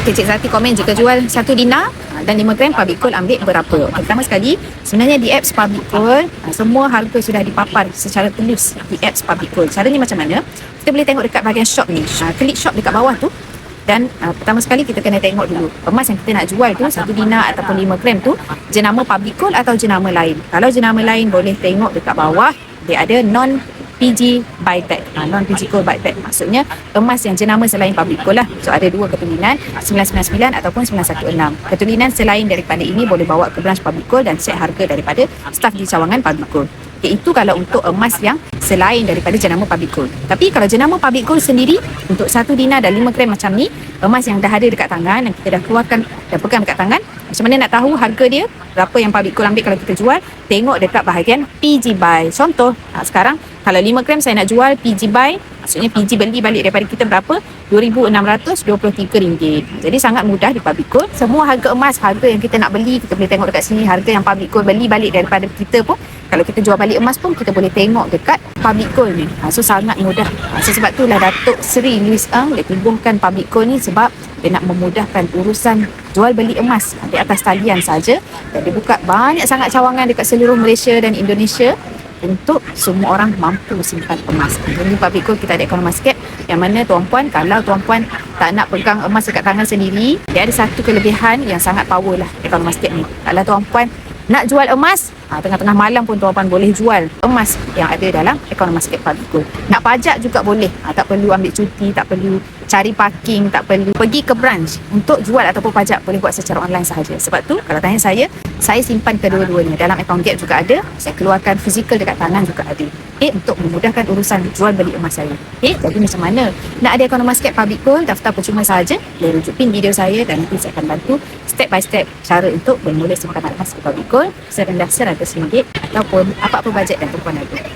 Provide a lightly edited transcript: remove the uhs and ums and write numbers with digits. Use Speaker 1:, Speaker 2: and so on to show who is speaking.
Speaker 1: Okay, Cik Zati komen jika jual 1 dinar dan 5 gram public gold ambil berapa. Pertama sekali, sebenarnya di apps public gold semua harga sudah dipapar secara telus di apps public gold. Caranya macam mana? Kita boleh tengok dekat bahagian shop ni. Klik shop dekat bawah tu. Dan pertama sekali kita kena tengok dulu emas yang kita nak jual tu 1 dinar ataupun 5 gram tu jenama public gold atau jenama lain. Kalau jenama lain boleh tengok dekat bawah dia ada non PG buyback. Non PG gold buyback maksudnya emas yang jenama selain public gold lah. So ada dua ketulinan 999 ataupun 916. Ketulinan selain daripada ini boleh bawa ke branch public gold dan set harga daripada staf di cawangan public gold. Okay, itu kalau untuk emas yang selain daripada jenama public gold. Tapi kalau jenama public gold sendiri untuk 1 dinar dan 5 gram macam ni, emas yang dah ada dekat tangan, yang kita dah keluarkan dan pegang dekat tangan, macam mana nak tahu harga dia berapa yang public gold ambil kalau kita jual? Tengok dekat bahagian PG buy. Contoh, sekarang kalau 5 gram saya nak jual PG buy, maksudnya PG beli balik daripada kita berapa? RM2,623. Jadi sangat mudah di public gold. Semua harga emas, harga yang kita nak beli, kita boleh tengok dekat sini. Harga yang public gold beli balik daripada kita pun, kalau kita jual balik emas pun kita boleh tengok dekat public gold ni. So sangat mudah. Sebab itulah Datuk Seri Louis Ng dia tubuhkan public gold ni sebab dia nak memudahkan urusan jual beli emas di atas talian saja. Dan dia buka banyak sangat cawangan dekat seluruh Malaysia dan Indonesia untuk semua orang mampu simpan emas. Jadi public gold kita ada economy market yang mana tuan-puan, kalau tuan-puan tak nak pegang emas dekat tangan sendiri, dia ada satu kelebihan yang sangat power lah economy market ni. Kalau tuan-puan nak jual emas, tengah-tengah malam pun tuan-puan boleh jual emas yang ada dalam economy market public gold. Nak pajak juga boleh. Tak perlu ambil cuti, tak perlu cari parking, tak perlu pergi ke branch untuk jual ataupun pajak, boleh buat secara online sahaja. Sebab tu kalau tanya saya simpan kedua-duanya. Dalam account gap juga ada, saya keluarkan fizikal dekat tangan juga ada. Untuk memudahkan urusan jual beli emas saya. Jadi macam mana nak ada economy market public gold? Daftar percuma sahaja. Boleh rujuk pin video saya dan nanti saya akan bantu step by step cara untuk bermula simpanan emas di public gold serendah RM100 ataupun apa-apa bajet yang tuan-puan ada.